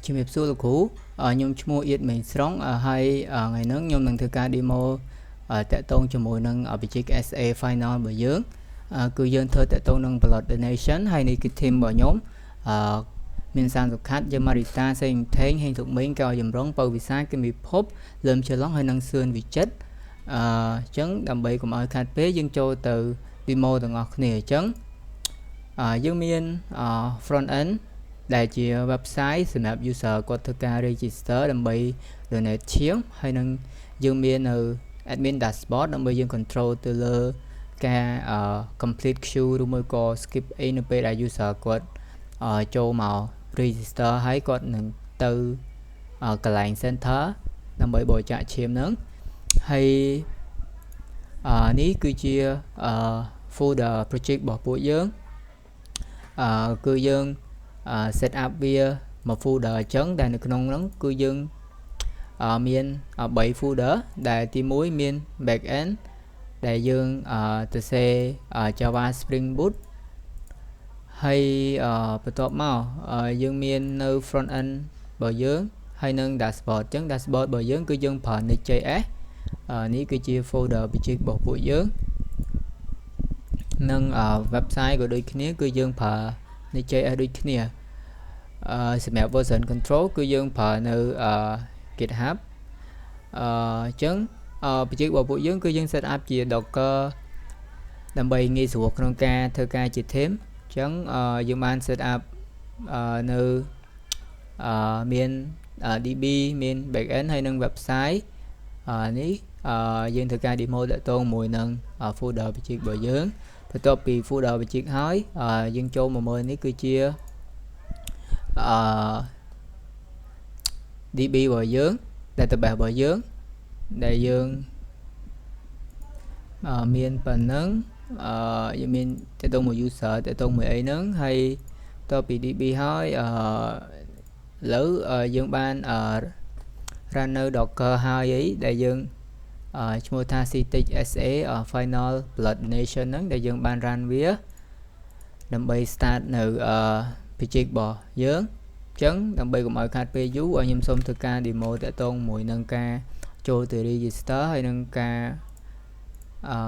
ជំរាបសួរលោកគ្រូខ្ញុំឈ្មោះអៀតមេងស្រង់ហើយថ្ងៃនេះខ្ញុំនឹងធ្វើការ demo តាក់ទងជាមួយនឹងបច្ចេក SA final របស់យើងគឺយើងធ្វើតាក់ទងនឹង blood donation ហើយនេះគឺ team របស់ខ្ញុំមានសានសុខាត់យម៉ារីតាសេងថេងហេងសុកមេងកៅចម្រុងបើវិសាគមីភពលឹមច្រឡងហើយនឹងសឿនវិចិត្រអញ្ចឹងដើម្បីកុំឲ្យខាត់ពេលយើងចូលទៅ demo ទាំងអស់គ្នាអញ្ចឹងយើងមាន front end ដែលជា website សម្រាប់ user គាត់ធ្វើការ register ដើម្បី donate ឈាមហើយនឹងយើងមាននៅ admin dashboard ដើម្បីយើង control ទៅលើការ complete queue ឬមួយក៏ skip អីនៅពេលដែល user គាត់ចូលមក register ហើយគាត់នឹងទៅកន្លែង center ដើម្បីបរិច្ចាគឈាមហ្នឹងហើយនេះគឺជា folder project របស់ពួកយើងគឺយើង set up វាមក folder អញ្ចឹងដែលនៅក្នុងហ្នឹងគឺយើងមាន3 folder ដែលទី1មាន back end ដែលយើងទៅសេ Java Spring Boot ហើយបន្ទាប់មកយើងមាននៅ front end របស់យើងហើយនឹង dashboard អញ្ចឹង dashboard របស់យើងគឺយើងប្រើ Next.js នេះគឺជា folder project របស់ពួកយើងនិង website ក៏ដូចគ្នាគឺយើងប្រើ Next.js ដូចគ្នាសម្រាប់ version control គឺយើងប្រើនៅ GitHub អញ្ចឹងproject របស់ពួកយើងគឺយើង set up ជា Docker ដើម្បីងាយស្រួលក្នុងការធ្វើការជា team អញ្ចឹងយើងបាន set up នៅមាន DB មាន backend ហើយនឹង website នេះយើងធ្វើការ demo តាក់ទងមួយនឹង folder project របស់យើងបន្ទាប់ពី folder project ហើយយើងចូលមកមើលនេះគឺជា DB របស់យើង database របស់យើងដែលយើងមានប៉ុណ្ណឹងយើងមានតាក់ទងមួយ user តាក់ទងមួយអីហ្នឹងហើយបន្ទាប់ពី DB ហើយឥឡូវយើងបាន run នៅ Docker ហើយអីដែលយើងឈ្មោះថា CTech SA final blood donation ហ្នឹងដែលយើងបាន run វាដើម្បី start នៅ project របស់យើងអញ្ចឹងដើម្បីកុំឲ្យខាតពេលយូរខ្ញុំសូមធ្វើការ demo តាក់ទងមួយនឹងការចូលទៅ register ហើយនឹងការ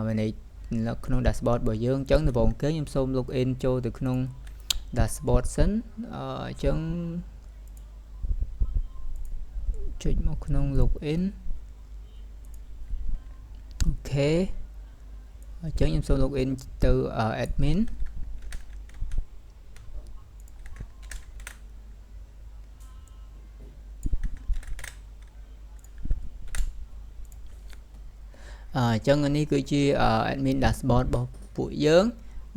manage នៅក្នុង dashboard របស់យើងអញ្ចឹងដំបូងគេខ្ញុំសូម log in ចូលទៅក្នុង dashboard សិនអញ្ចឹងចុចមកក្នុង log in អូខេអញ្ចឹងខ្ញុំសូម log in ទៅ adminអញ្ចឹងនេះគឺជា admin dashboard របស់ពួកយើង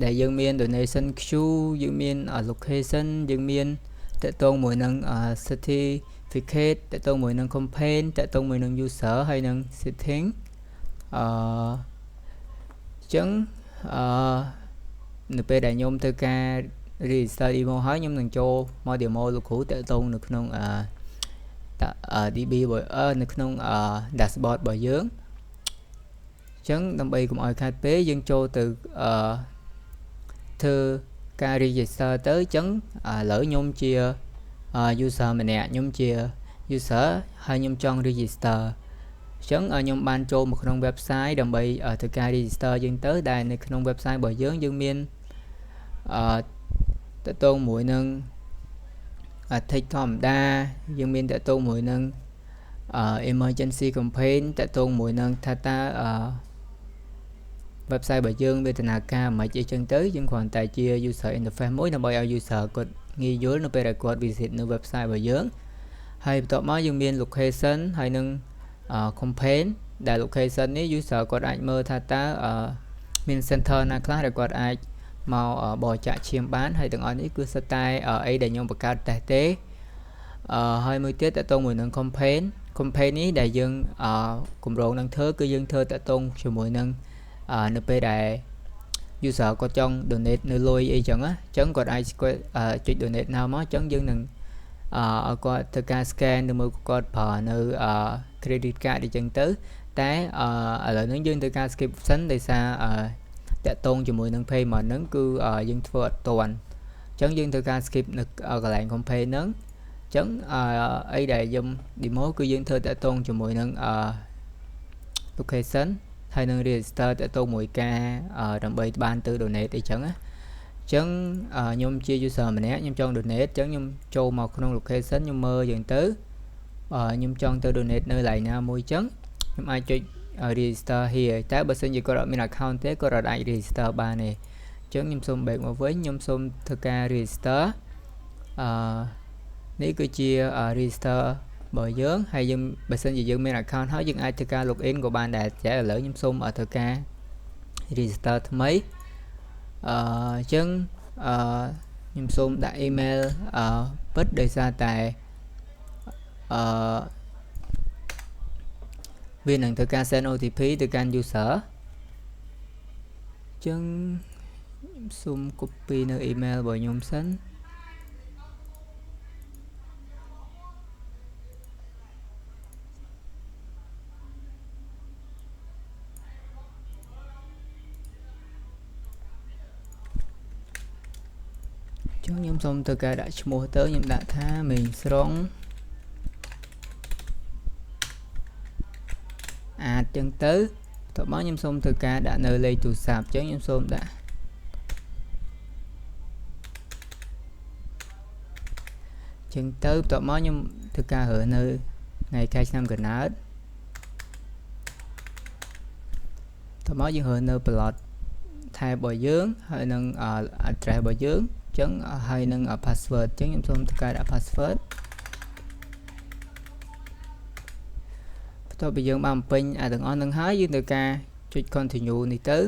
ដែលយើងមាន donation queue យើងមាន location យើងមានតាក់ទងមួយនឹង certificate តាក់ទងមួយនឹង campaign តាក់ទងមួយនឹង user ហើយនឹង setting អញ្ចឹងនៅពេលដែលខ្ញុំធ្វើការ register demo ហើយខ្ញុំនឹងចូលមក demo លោកគ្រូតាក់ទងនៅក្នុងDB នៅក្នុង dashboard របស់យើងអញ្ចឹងដើម្បីកុំឲ្យខាតពេលយើងចូលទៅធ្វើការ register ទៅអញ្ចឹងឥឡូវខ្ញុំជា user ម្នាក់ខ្ញុំជា user ហើយខ្ញុំចង់ register អញ្ចឹងខ្ញុំបានចូលមកក្នុង website ដើម្បីធ្វើការ register យើងទៅដែលនៅក្នុង website របស់យើងមានតាក់ទងមួយនឹង text ធម្មតាយើងមានតាក់ទងមួយនឹង emergency campaign តាក់ទងមួយនឹងថាតើwebsite របស់យើងវាដំណើរការមិនអីចឹងទៅយើងគ្រាន់តែជា user interface មួយដើម្បីឲ្យ user គាត់ងាយយល់នៅពេលដែលគាត់ visit នៅ website របស់យើងហើយបន្ទាប់មកយើងមាន location ហើយនឹង campaign ដែល location នេះ user គាត់អាចមើលថាតើមាន center ណាខ្លះដែលគាត់អាចមកបរិច្ចាគឈាមបានហើយទាំងអស់នេះគឺសិតតែអីដែលខ្ញុំបង្កើតតេស្តទេហើយមួយទៀតតទៅមួយនឹង campaign នេះដែលយើងគម្រោងនឹងធ្វើគឺយើងធ្វើតទៅជាមួយនឹងនៅពេលដែល user គាត់ចង់ donate នៅលុយអីចឹងណាអញ្ចឹងគាត់អាចចុច donate now មកអញ្ចឹងយើងនឹងឲ្យគាត់ធ្វើការ scan ទៅមើលគាត់ប្រើនៅ credit card អីចឹងទៅតែឥឡូវនេះយើងធ្វើការ skip សិនដោយសារតាក់ទងជាមួយនឹង payment ហ្នឹងគឺយើងធ្វើអត់ទាន់អញ្ចឹងយើងធ្វើការ skip នៅកន្លែង campaign ហ្នឹង ចឹងអីដែលយើង demo គឺយើងធ្វើតាក់ទងជាមួយនឹងlocation ហើយនឹង register តាក់ទងមួយការដើម្បីបានទៅ donate អីចឹងណាចឹងខ្ញុំជា user ម្នាក់ខ្ញុំចង់ donate ចឹងខ្ញុំចូលមកក្នុង location ខ្ញុំមើលយ៉ាងទៅខ្ញុំចង់ទៅ donate នៅកន្លែងណាមួយចឹងខ្ញុំអាចចុច register here តែបើសិនជាគាត់អត់មាន account ទេគាត់អត់អាច register បានទេចឹងខ្ញុំសូម back មកវិញខ្ញុំសូមធ្វើការ register នេះគឺជា register របស់យើងហើយយើងបើសិនជាយើងមាន account ហើយយើងអាចធ្វើការ login ក៏បានដែរតែឥឡូវខ្ញុំសូមធ្វើការ register ថ្មីអញ្ចឹងខ្ញុំសូមដាក់ email ពិតដោយសារតែវានឹងធ្វើការ send OTP ទៅកាន់ user អញ្ចឹងខ្ញុំសូម copy នៅ email របស់ខ្ញុំសិនខ្ញុំសូមធ្វើការដាក់ឈ្មោះទៅខ្ញុំដាក់ថាមេងស្រុងអាចចឹងទៅបន្ទាប់មកខ្ញុំសូមធ្វើការដាក់នៅលេខទូរស័ព្ទចឹងខ្ញុំសូមដាក់ចឹងទៅបន្ទាប់មកខ្ញុំធ្វើការរើសនៅថ្ងៃខែឆ្នាំកំណើតបន្ទាប់មកយើងរើសនៅ plot ថែរបស់យើងហើយនឹង address របស់យើងចឹងហើយនឹង password ចឹងខ្ញុំសូមធ្វើការដាក់ password បន្ទាប់ពីយើងបានបំពេញទាំងអស់នឹងហើយយើងត្រូវការចុច continue នេះទៅ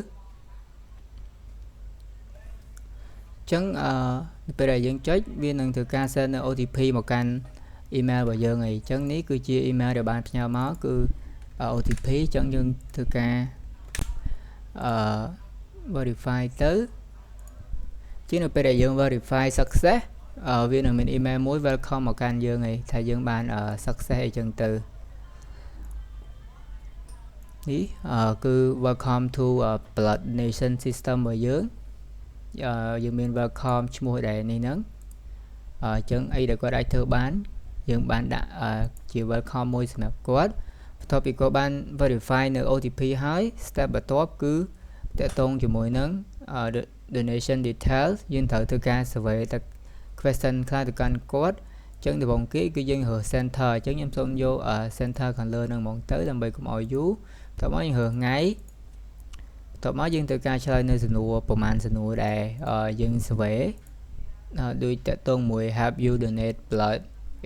ចឹងពេលដែលយើងចុចវានឹងធ្វើការ send នៅ OTP មកកាន់ email របស់យើងហើយចឹងនេះគឺជា email ដែលបានផ្ញើមកគឺ OTP ចឹងយើងធ្វើការverify ទៅជានៅពេលដែលយើង verify success វានឹងមាន email មួយ welcome មកកាន់យើងហើយថាយើងបាន success អីចឹងទៅនេះគឺ welcome to blood donation system របស់យើងយើងមាន welcome ឈ្មោះដែលនេះហ្នឹងអញ្ចឹងអីដែលគាត់អាចធ្វើបានយើងបានដាក់ជា welcome មួយសម្រាប់គាត់បន្ទាប់ពីគាត់បាន verify នៅ OTP ហើយ step បន្ទាប់គឺតាក់ទងជាមួយនឹង donation details យើងត្រូវធ្វើការ survey ទៅ question ខ្លះទៅកាន់គាត់អញ្ចឹងដំបូងគេគឺយើងរើស center អញ្ចឹងខ្ញុំសូមយក center ខាងលើហ្នឹងហ្មងទៅដើម្បីកុំឲ្យយូរបន្ទាប់មកយើងរើសថ្ងៃបន្ទាប់មកយើងត្រូវការឆ្លើយនៅសំណួរប្រហែលសំណួរដែលយើង survey ដូចតាក់ទងមួយ have you donate blood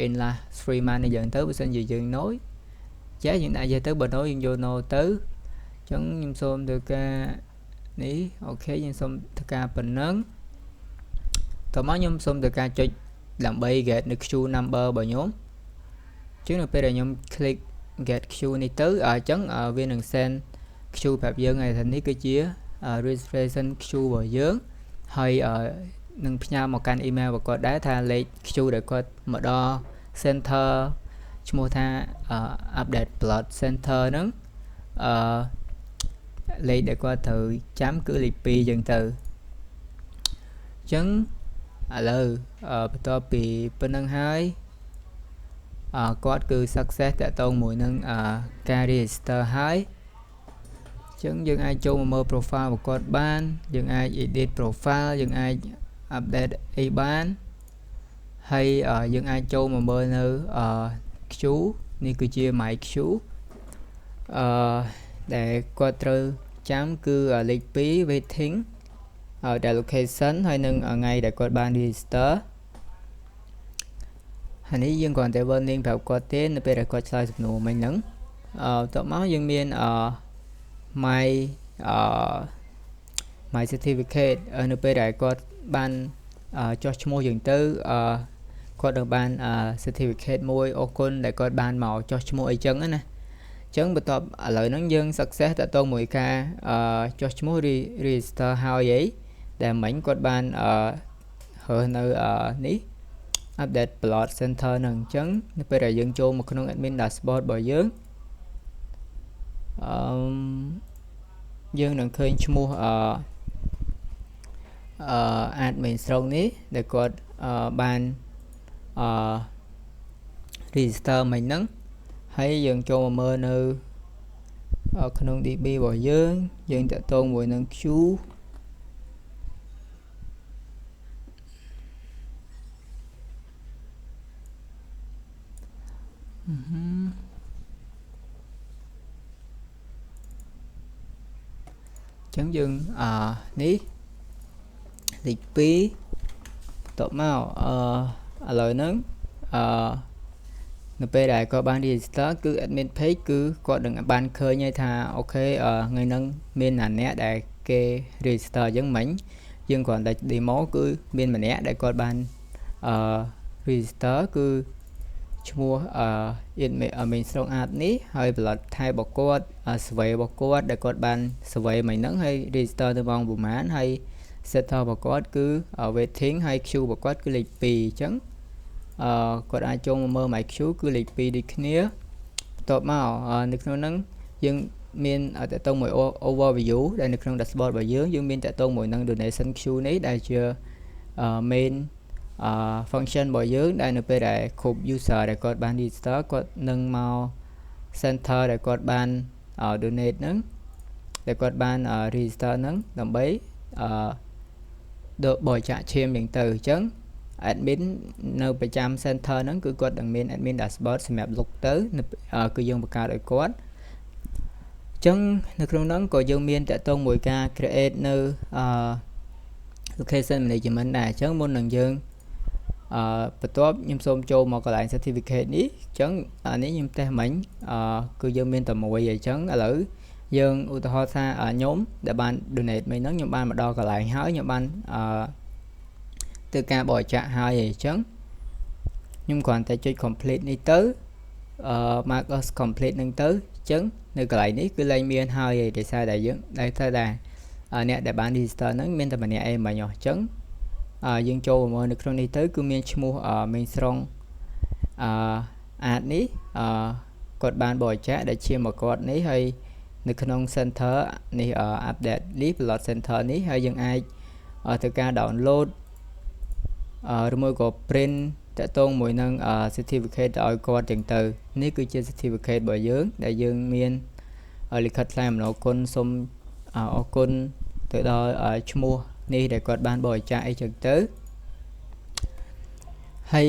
in last 3 months នេះយ៉ាងទៅបើសិនជាយើង no ចាយើងដាក់យកទៅបើ no យើងយក no ទៅអញ្ចឹងខ្ញុំសូមធ្វើការនេះអូខេយើងសូមធ្វើការប៉ុណ្ណឹងតោះមកខ្ញុំសូមធ្វើការចុចដើម្បី get នៅ queue number របស់ខ្ញុំអញ្ចឹងនៅពេលដែលខ្ញុំ click get queue នេះទៅអញ្ចឹងវានឹង send queue ប្រាប់យើងហើយថានេះគឺជា registration queue របស់យើងហើយនឹងផ្ញើមកកាន់ email របស់គាត់ដែរថាលេខ queue ដែលគាត់មកដល់ center ឈ្មោះថា update blood center ហ្នឹងលេខដែលគាត់ត្រូវចាំគឺលេខ2ចឹងទៅអញ្ចឹងឥឡូវបន្ទាប់ពីប៉ុណ្្នឹងហើយគាត់គឺ success តាក់ទងមួយនឹងការ register ហើយអញ្ចឹងយើងអាចចូលមកមើល profile របស់គាត់បានយើងអាច edit profile យើងអាច update អីបានហើយយើងអាចចូលមកមើលនៅ queue នេះគឺជា my queue ដែលគាត់ត្រូវចាំគឺលេខ2 waiting ដែល location ហើយនឹងថ្ងៃដែលគាត់បាន register ហើយនេះយើងគ្រាន់តែ warning ប្រាប់គាត់ទេនៅពេលដែលគាត់ឆ្លើយសំណួរមិញហ្នឹងបន្ទាប់មកយើងមានmy certificate នៅពេលដែលគាត់បានចុះឈ្មោះយើងទៅគាត់នឹងបាន certificate មួយអរគុណដែលគាត់បានមកចុះឈ្មោះអីចឹងណាអញ្ចឹងបន្ទាប់ឥឡូវហ្នឹងយើង success តាក់ទងមួយការចុះឈ្មោះ register ហើយអីដែលមិញគាត់បានរើសនៅនេះ update blood center ហ្នឹងអញ្ចឹងនៅពេលដែលយើងចូលមកក្នុង admin dashboard របស់យើងយើងនឹងឃើញឈ្មោះadmin ស្រុកនេះដែលគាត់បាន register មិញហ្នឹងហើយយើងចូលមកមើលនៅក្នុង DB របស់យើងតាក់ទងមួយនឹង Q ចឹងយើងនេះលេខ 2 តបមកឥឡូវហ្នឹងនៅពេលដែលគាត់បាន register គឺ admin page គឺគាត់នឹងបានឃើញហើយថាអូខេថ្ងៃហ្នឹងមានណាអ្នកដែលគេ register អញ្ចឹងមិញយើងគ្រាន់តែ demo គឺមានម្នាក់ដែលគាត់បាន register គឺឈ្មោះmain strong art នេះហើយ blood type របស់គាត់ survey របស់គាត់ដែលគាត់បាន survey មិញហ្នឹងហើយ register ទៅម៉ោងប្រហែលហើយ setter របស់គាត់គឺ waiting ហើយ Q របស់គាត់គឺលេខ 2 អញ្ចឹងគាត់អាចចូលមកមើល my Q គឺលេខ 2 ដូចគ្នាបន្ទាប់មកនៅក្នុងហ្នឹងយើងមានតកតងមួយ overview ដែលនៅក្នុង dashboard របស់យើងមានតកតងមួយនឹង donation Q នេះដែលជា main function របស់យើងដែលនៅពេលដែលគ្រប់ user ដែលគាត់បាន register គាត់នឹងមក center ដែលគាត់បាន donate ហ្នឹងដែលគាត់បាន register ហ្នឹងដើម្បីបរិច្ចាគឈាមយ៉ាងទៅអញ្ចឹង admin នៅប្រចាំ center ហ្នឹងគឺគាត់នឹងមាន admin dashboard សម្រាប់ look ទៅគឺយើងបង្កើតឲ្យគាត់អញ្ចឹងនៅក្នុងហ្នឹងក៏យើងមានតកតងមួយការ create នៅlocation management ដែរអញ្ចឹងមុននឹងយើងបន្ទាប់ខ្ញុំសូមចូលមកកន្លែង certificate នេះអញ្ចឹងនេះខ្ញុំតេស្តមិញគឺយើងមានតែមួយអញ្ចឹងឥឡូវយើងឧទាហរណ៍ថាខ្ញុំដែលបាន donate មិញហ្នឹងខ្ញុំបានមកដល់កន្លែងហើយខ្ញុំបានទៅការបរិច្ចាគហើយអញ្ចឹងខ្ញុំគ្រាន់តែចុច complete នេះទៅmark as complete ហ្នឹងទៅអញ្ចឹងនៅកន្លែងនេះគឺលែងមានហើយដោយសារតែយើងដែលថាអ្នកដែលបាន register ហ្នឹងមានតែម្នាក់ឯងមិញអញ្ចឹងយើងចូលមកនៅក្នុងនេះទៅគឺមានឈ្មោះ main strong art នេះគាត់បានបរិច្ចាគដែលឈាមមកគាត់នេះហើយនៅក្នុង center នេះ update list blood center នេះហើយយើងអាចធ្វើការ download ឬមួយក៏ print តកតងមួយនឹង certificate ទៅឲ្យគាត់ចឹងទៅនេះគឺជា certificate របស់យើងដែលយើងមានលិខិតថ្លែងអំណរគុណសូមអរគុណទៅដល់ឈ្មោះនេះដែលគាត់បានបរិច្ចាគអីចឹងទៅហើយ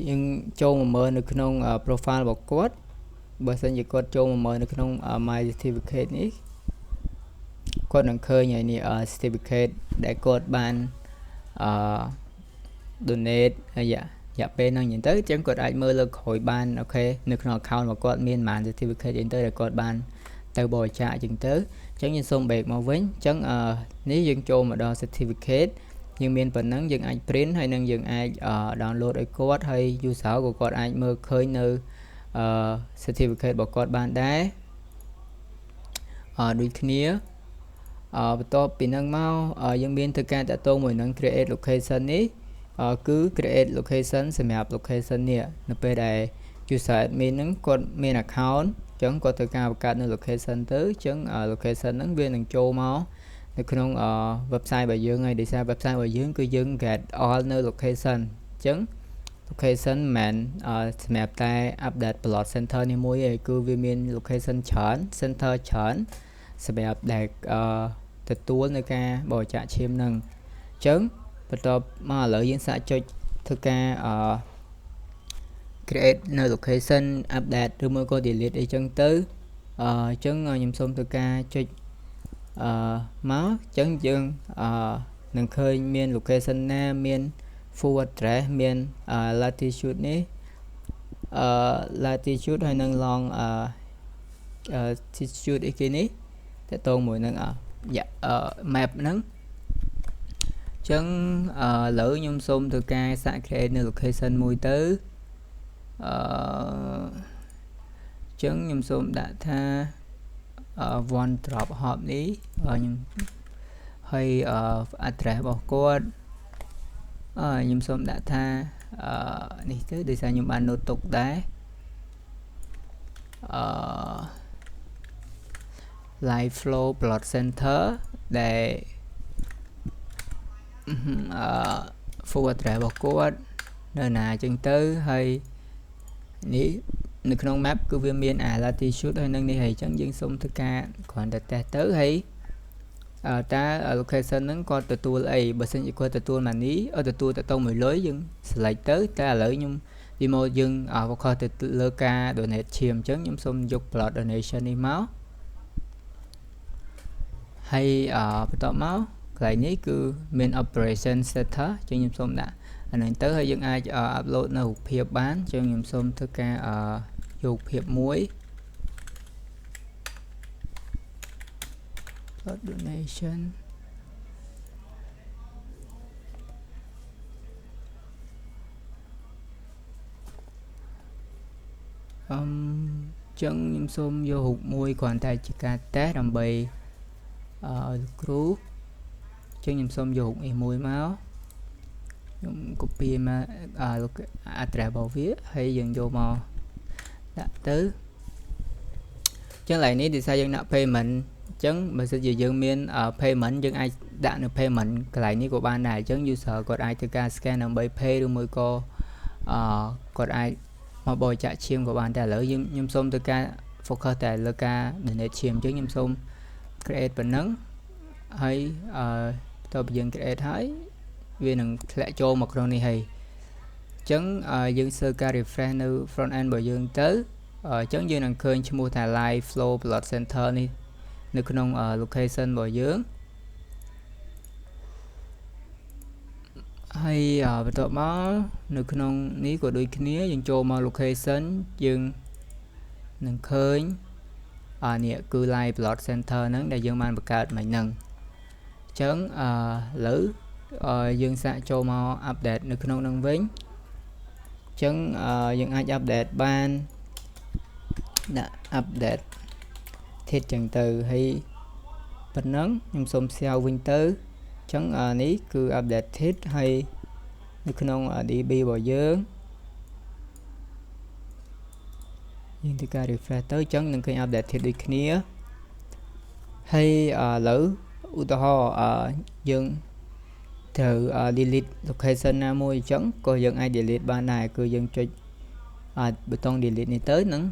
យើងចូលមកមើលនៅក្នុង profile របស់គាត់បើសិនជាគាត់ចូលមកមើលនៅក្នុង my certificate នេះគាត់នឹងឃើញហើយនេះ certificate ដែលគាត់បានdonate រយៈពេលហ្នឹងអញ្ចឹងទៅអញ្ចឹងគាត់អាចមើលលើក្រោយបានអូខេនៅក្នុង account របស់គាត់មានប៉ុន្មាន certificate អីទៅដែលគាត់បានទៅបរិច្ចាគអញ្ចឹងទៅអញ្ចឹងយើងសូម back មកវិញអញ្ចឹងនេះយើងចូលមកដល់ certificate យើងមានប៉ុណ្ណឹងយើងអាច print ហើយនឹងយើងអាច download ឲ្យគាត់ហើយ user ក៏គាត់អាចមើលឃើញនៅcertificate របស់គាត់បានដែរដូចគ្នាបន្ទាប់ពីហ្នឹងមកយើងមានធ្វើការតាក់ទងមួយនឹង create location នេះគឺ create location សម្រាប់ location នេះនៅពេលដែល user admin ហ្នឹងគាត់មាន account អញ្ចឹងគាត់ធ្វើការបង្កើតនៅ location ទៅអញ្ចឹង location ហ្នឹងវានឹងចូលមកនៅក្នុង website របស់យើងហើយដោយសារ website របស់យើងគឺយើង get all នៅ location អញ្ចឹង location មិនសម្រាប់តែ update blood center នេះមួយឯងគឺវាមាន location ច្រើន center ច្រើនសម្រាប់ដែលទទួលនៅការបរិច្ចាគឈាមហ្នឹងអញ្ចឹងបន្ទាប់មកឥឡូវយើងសាកចុចធ្វើការcreate នៅ location update ឬមួយក៏ delete អីចឹងទៅអញ្ចឹងខ្ញុំសូមធ្វើការចុចមកអញ្ចឹងយើងនឹងឃើញមាន location ណាមាន full address មាន latitude នេះlatitude ហើយនឹង long latitude អីគេនេះតទៅមួយនឹងmap ហ្នឹងអញ្ចឹងឥឡូវខ្ញុំសូមធ្វើការសាក create នៅ location មួយទៅអញ្ចឹងខ្ញុំសូមដាក់ថា one drop hop នេះខ្ញុំហើយ address របស់គាត់ខ្ញុំសូមដាក់ថានេះទៅដោយសារខ្ញុំបាន note ទុកដែរlive flow blood center ដែល full address របស់គាត់នៅណាអញ្ចឹងទៅហើយ នេះនៅក្នុង map គឺវាមាន latitude ហើយនឹងនេះហើយអញ្ចឹងយើងសុំធ្វើការគ្រាន់តែតេស្តទៅហើយតើ location ហ្នឹងគាត់ទទួលអីបើសិនជាគាត់ទទួល money ទទួលទៅមួយលុយយើង select ទៅតែឥឡូវខ្ញុំ demo យើង focus ទៅលើការ donate ឈាមអញ្ចឹងខ្ញុំសូមយក blood donation នេះមកហើយបន្ទាប់មកកន្លែងនេះគឺមាន operation setter អញ្ចឹងខ្ញុំសូមដាក់អានេះទៅហើយយើងអាច upload នៅរូបភាពបានអញ្ចឹងខ្ញុំសូមធ្វើការយករូបភាពមួយ blood donation ចឹងខ្ញុំសូមយករូបមួយគ្រាន់តែជាការតេស្តដើម្បីឲ្យគ្រូចឹងខ្ញុំសូមយករូបនេះមួយមកខ្ញុំ copy មក address របស់វាហើយយើងយកមកដាក់ទៅចឹងឡើយនេះដោយសារយើងដាក់ payment ចឹងបើសិនជាយើងមាន payment យើងអាចដាក់នៅ payment កន្លែងនេះក៏បានដែរអញ្ចឹង user គាត់អាចធ្វើការ scan ដើម្បី pay ឬមួយក៏គាត់អាចមកបរិច្ចាគឈាមក៏បានតែឥឡូវខ្ញុំសូមធ្វើការ focus តែលើការ donate ឈាមអញ្ចឹងខ្ញុំសូម create ប៉ុណ្ណឹងហើយបន្ទាប់ពីយើង create ហើយវានឹងធ្លាក់ចូលមកក្នុងនេះហើយអញ្ចឹងយើង search ការ refresh នៅ front end របស់យើងទៅអញ្ចឹងយើងនឹងឃើញឈ្មោះថា live flow blood center នេះនៅក្នុង location របស់យើងហើយបន្ទាប់មកនៅក្នុងនេះក៏ដូចគ្នាយើងចូលមក location យើងនឹងឃើញនេះគឺ live blood center ហ្នឹងដែលយើងបានបង្កើតមិញហ្នឹងអញ្ចឹងឥឡូវយើងសាកចូលមក update នៅក្នុងហ្នឹងវិញអញ្ចឹងយើងអាច update បានដាក់ update ធិតចឹងទៅហើយប៉ុណ្ណឹងខ្ញុំសូម save វិញទៅអញ្ចឹងនេះគឺ update ធិតហើយនៅក្នុង DB របស់យើងធ្វើការ refresh ទៅអញ្ចឹងនឹងឃើញ update ធិតដូចគ្នាហើយឥឡូវឧទាហរណ៍យើងត្រូវ delete location ណាមួយអញ្ចឹងក៏យើងអាច delete បានដែរគឺយើងចុចប៊ូតុង delete នេះទៅនឹង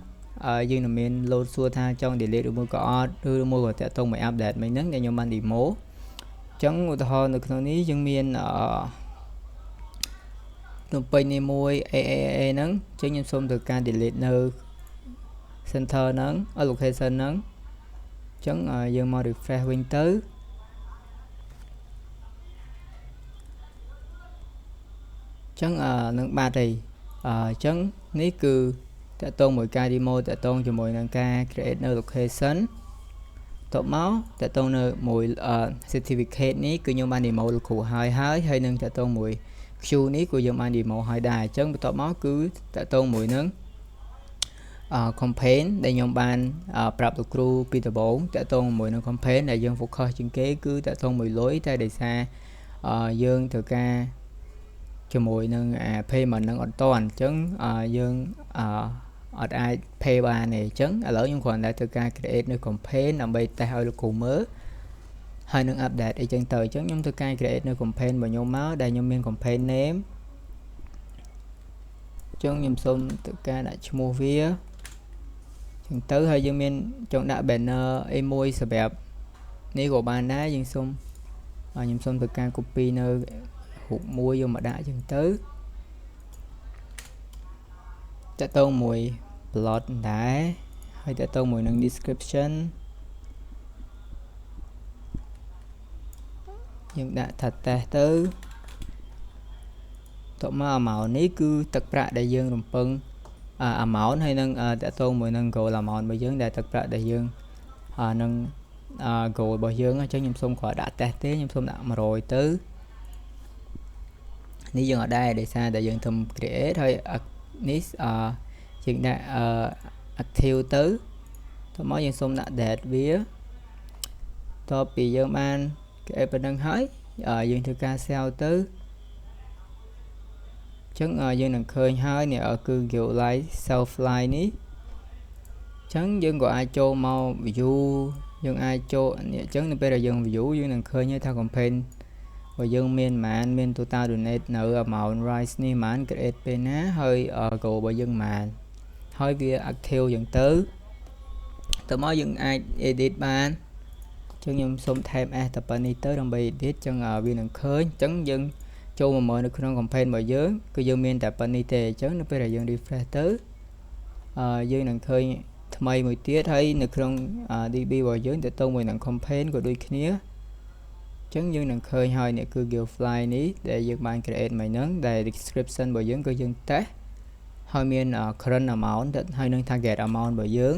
យើងនឹងមាន load សួរថាចង់ delete ឬមួយក៏អត់ឬមួយក៏តាក់ទងមួយ update មិញហ្នឹងដែលខ្ញុំបាន demo អញ្ចឹងឧទាហរណ៍នៅក្នុងនេះយើងមានភ្នំពេញនេះមួយ AAA ហ្នឹងអញ្ចឹងខ្ញុំសូមធ្វើការ delete នៅ center ហ្នឹង location ហ្នឹងអញ្ចឹងយើងមក refresh វិញទៅអញ្ចឹងនឹងបាត់ហើយអញ្ចឹងនេះគឺតាក់ទងមួយការ demo តាក់ទងជាមួយនឹងការ create នៅ location តបមកតាក់ទងនៅមួយ certificate នេះគឺខ្ញុំបាន demo លោកគ្រូហើយនឹងតាក់ទងមួយ queue នេះគឺយើងបាន demo ហើយដែរអញ្ចឹងបន្ទាប់មកគឺតាក់ទងមួយនឹងcampaign ដែលខ្ញុំបានប្រាប់លោកគ្រូពីដំបូងតាក់ទងជាមួយនឹង campaign ដែលយើង focus ជាងគេគឺតាក់ទងមួយលុយតែដោយសារយើងត្រូវការជាមួយនឹង payment នឹងអត់តាន់អញ្ចឹងយើងអត់អាច pay បានទេអញ្ចឹងឥឡូវខ្ញុំគ្រាន់តែធ្វើការ create នៅ campaign ដើម្បីតេស្តឲ្យលោកគ្រូមើលហើយនឹង update អីចឹងទៅអញ្ចឹងខ្ញុំធ្វើការ create នៅ campaign របស់ខ្ញុំមកដែលខ្ញុំមាន campaign name អញ្ចឹងខ្ញុំសូមធ្វើការដាក់ឈ្មោះវាអញ្ចឹងទៅហើយយើងមានចង់ដាក់ banner អីមួយសម្រាប់នេះក៏បានដែរយើងសូមខ្ញុំសូមធ្វើការ copy នៅរូបមួយយកមកដាក់អញ្ចឹងទៅតាក់ទងមួយ plot ដែរហើយតាក់ទងមួយនឹង description យើងដាក់ថា test ទៅតបមក amount នេះគឺទឹកប្រាក់ដែលយើងរំពឹងamount ហើយនឹងតាក់ទងមួយនឹង goal amount របស់យើងដែលទឹកប្រាក់ដែលយើងនឹង goal របស់យើងអញ្ចឹងខ្ញុំសូមគ្រាន់ដាក់ test ទេខ្ញុំសូមដាក់100ទៅនេះយើងអត់ដែរដោយសារតែយើងធ្វើ create ហើយនេះយើងដាក់active ទៅតមកយើងសូមដាក់ date វាតពីយើងបាន create ប៉ុណ្ណឹងហើយយើងធ្វើការ save ទៅអញ្ចឹងយើងនឹងឃើញហើយនេះគឺ Go Live Self Line នេះអញ្ចឹងយើងក៏អាចចូលមក view យើងអាចចូលនេះអញ្ចឹងនៅពេលដែលយើង view យើងនឹងឃើញថា campaign របស់យើងមានមាន total donate នៅ amount rise នេះ create ពេលណាហើយ goal របស់យើង ហើយវា active យ៉ាងទៅតើមកយើងអាច edit បានចឹងខ្ញុំសូម tab S តែប៉ុណ្្នេះទៅដើម្បី edit ចឹងវានឹងឃើញចឹងយើងចូលមកមើលនៅក្នុង campaign របស់យើងគឺយើងមានតែប៉ុណ្្នេះទេអញ្ចឹងនៅពេលដែលយើង refresh ទៅយើងនឹងឃើញថ្មីមួយទៀតហើយនៅក្នុង DB របស់យើងទៅមួយនឹង campaign ក៏ដូចគ្នាចឹងយើងនឹងឃើញហើយនេះគឺ Guild Fly នេះដែលយើងបាន create មកហ្នឹងដែល description របស់យើងគឺយើងតេស្តហើយមាន current amount ហើយនឹង target amount របស់យើង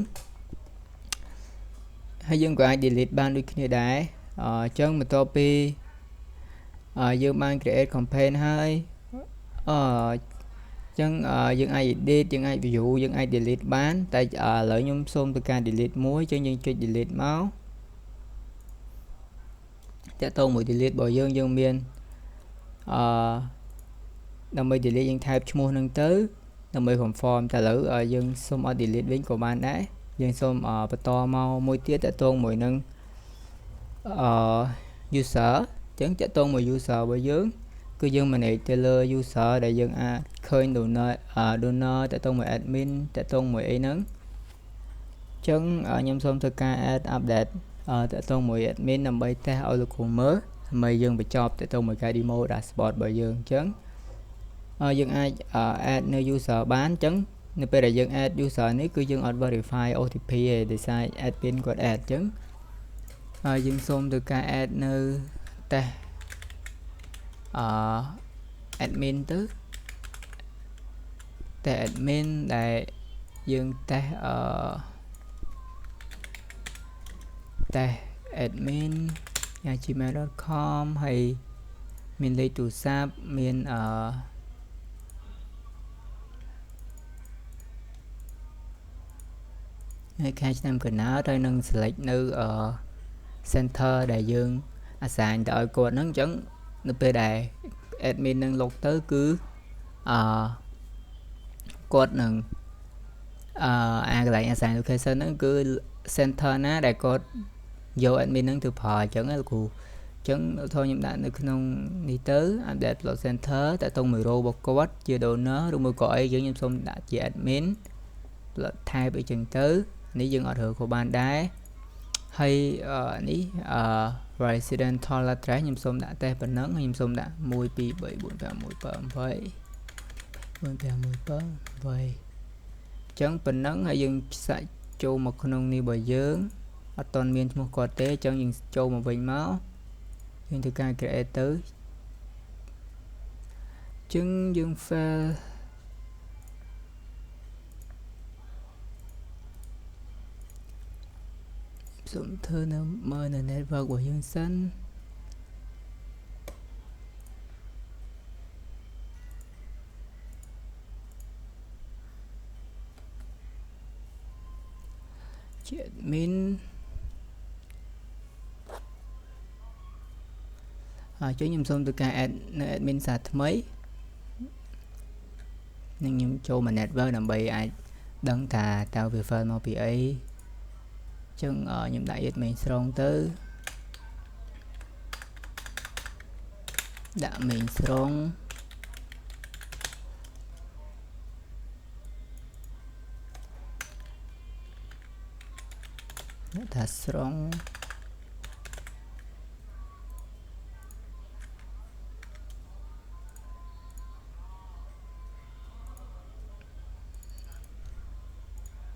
ហើយយើងក៏អាច delete បានដូចគ្នាដែរអញ្ចឹងបន្ទាប់ពីយើងបាន create campaign ហើយចឹងយើងអាច edit យើងអាច view យើងអាច delete បានតែឥឡូវខ្ញុំសូមធ្វើការ delete មួយចឹងយើងចុច delete មកតើតើមួយ delete របស់យើងមានដើម្បី delete យើង type ឈ្មោះហ្នឹងទៅដើម្បី confirm តែឥឡូវយើងសូមអត់ delete វិញក៏បានដែរយើងសូមបន្តមកមួយទៀតតើតើមួយនឹងuser ចឹងតើតើមួយ user របស់យើងគឺយើង manage ទៅលើ user ដែលយើងអាចឃើញ donor តើតើមួយ admin តើតើមួយអីហ្នឹងចឹងខ្ញុំសូមធ្វើការ add update តើតើមួយ admin ដើម្បីតេស្តឲ្យលោកគ្រូមើលដើម្បីយើងបញ្ចប់តើតើមួយការ demo dashboard របស់យើងចឹងយើងអាច add នៅ user បានចឹងនៅពេលដែលយើង add user នេះគឺយើងអត់ verify OTP ទេដោយសារ admin គាត់ add ចឹងយើងសូមធ្វើការ add នៅ test admin ទៅតែ admin ដែលយើង test test admin gmail.com ហើយមានលេខទូរស័ព្ទមានហើយខែឆ្នាំកំណើតហើយនឹង select នៅ center ដែលយើង assign ទៅឲ្យគាត់ហ្នឹងអញ្ចឹងនៅពេលដែល admin នឹងលុបទៅគឺគាត់នឹងកន្លែង assign location ហ្នឹងគឺ center ណាដែលគាត់យក admin ហ្នឹងទៅប្រើអញ្ចឹងណាលោកគ្រូអញ្ចឹងថតខ្ញុំដាក់នៅក្នុងនេះទៅ update plot center តើតើមួយ row របស់គាត់ជា donor ឬមួយក៏អីយើងខ្ញុំសូមដាក់ជា admin plot type អីចឹងទៅនេះយើងអត់រើក៏បានដែរហើយនេះ residential address ខ្ញុំសូមដាក់តែប៉ុណ្ណឹងខ្ញុំសូមដាក់1 2 3 4 5 6 7 8 4 5 1 7 8ចឹងប៉ុណ្ណឹងហើយយើងសាច់ចូលមកក្នុងនេះរបស់យើងអត់តន់មានឈ្មោះគាត់ទេចឹងយើងចូលមកវិញមកយើងធ្វើការ create ទៅចឹងយើង fail សូមធ្វើនៅមើលនៅ network របស់យើងសិនជា admin ចុះខ្ញុំសូមធ្វើការ add នៅ admin សារថ្មីនឹងខ្ញុំចូលមក network ដើម្បីអាចដឹងថាតើវា fail មកពីអីចឹងខ្ញុំដាក់ admin ស្រងទៅដាក់ main ស្រងថាស្រង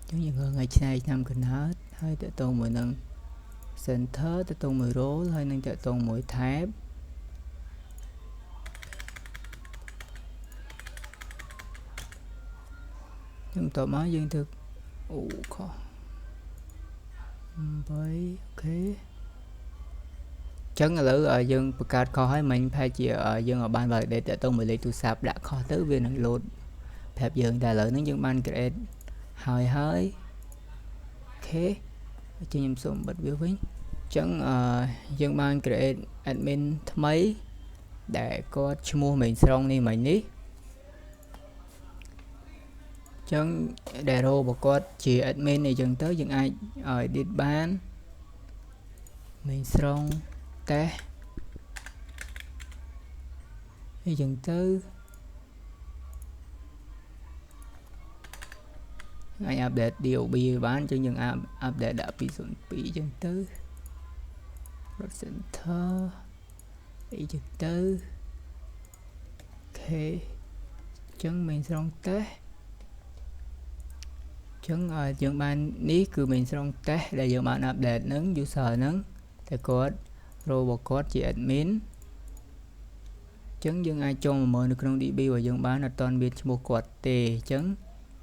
ចឹងយើងថ្ងៃឆ្នាំកំណើតហើយតើតងមួយនឹង center តើតងមួយ role ហើយនឹងតើតងមួយ tab ចឹងតបមកយើងធ្វើអូខុស8អូខេចឹងឥឡូវយើងបង្កើតខុសហើយមិញប្រហែលជាយើងឲ្យបាន validate តើតមួយលេខទូរស័ព្ទដាក់ខុសទៅវានឹង load ប្រាប់យើងតែឥឡូវហ្នឹងយើងបាន create ហើយអូខេចឹងខ្ញុំសូមបិទវាវិញចឹងយើងបាន create admin ថ្មីដែលគាត់ឈ្មោះមេងស្រងនេះមិញនេះចឹងដែល row របស់គាត់ជា admin អីចឹងទៅយើងអាច edit បានមេងស្រងតេស្តអីចឹងទៅ អាច update DOB បានអញ្ចឹងយើង update ដាក់ 202 អញ្ចឹងទៅ center អីចឹងទៅអូខេអញ្ចឹង main ស្រង់ test អញ្ចឹងយើងបាននេះគឺ main ស្រង់ test ដែលយើងបាន update នឹង user ហ្នឹងតែគាត់ role របស់គាត់ជា admin អញ្ចឹងយើងអាចចូលមកមើលនៅក្នុង DB របស់យើងបានអត់ទាន់មានឈ្មោះគាត់ទេអញ្ចឹង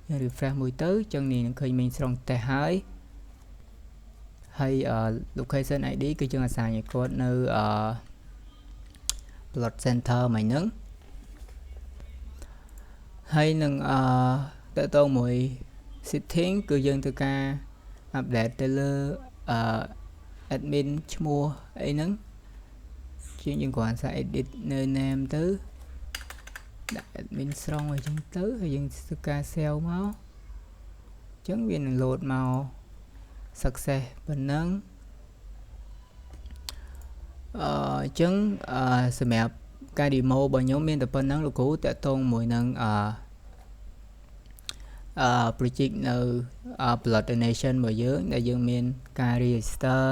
យើង refresh មួយទៅអញ្ចឹងនេះនឹងឃើញ main ស្រង់ test ហើយ location ID គឺយើង assign ឲ្យគាត់នៅplot center មកហ្នឹងហើយនឹងតើតើមួយ setting គឺយើងធ្វើការ update ទៅលើadmin ឈ្មោះអីហ្នឹងជាងយើងគ្រាន់តែ edit នៅ name ទៅដាក់ admin ស្រង់អញ្ចឹងទៅហើយយើងធ្វើការ save មកអញ្ចឹងវានឹង load មក success ប៉ុណ្ណឹងអញ្ចឹងសម្រាប់ការ demo របស់ខ្ញុំមានតែប៉ុណ្ណឹងលោកគ្រូតកតងមួយនឹងproject នៅ Blood Donation របស់យើងដែលយើងមានការ register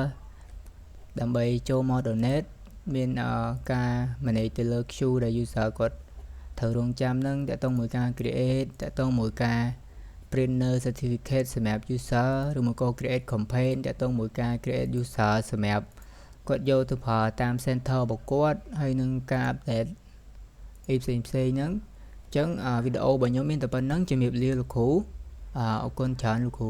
ដើម្បីចូលមក donate មានការ manage ទៅលើ queue ដែល user គាត់ត្រូវរងចាំនឹងតកតងមួយការ create តកតងមួយការ printer certificate សម្រាប់ user ឬមកក៏ create campaign តកតងមួយការ create user សម្រាប់គាត់យកទៅប្រើតាម center របស់គាត់ហើយនឹងការ update អីផ្សេងហ្នឹងអញ្ចឹងវីដេអូរបស់ខ្ញុំមានតែប៉ុណ្្នឹងជំរាបលាលោកគ្រូអរគុណច្រើនលោកគ្រូ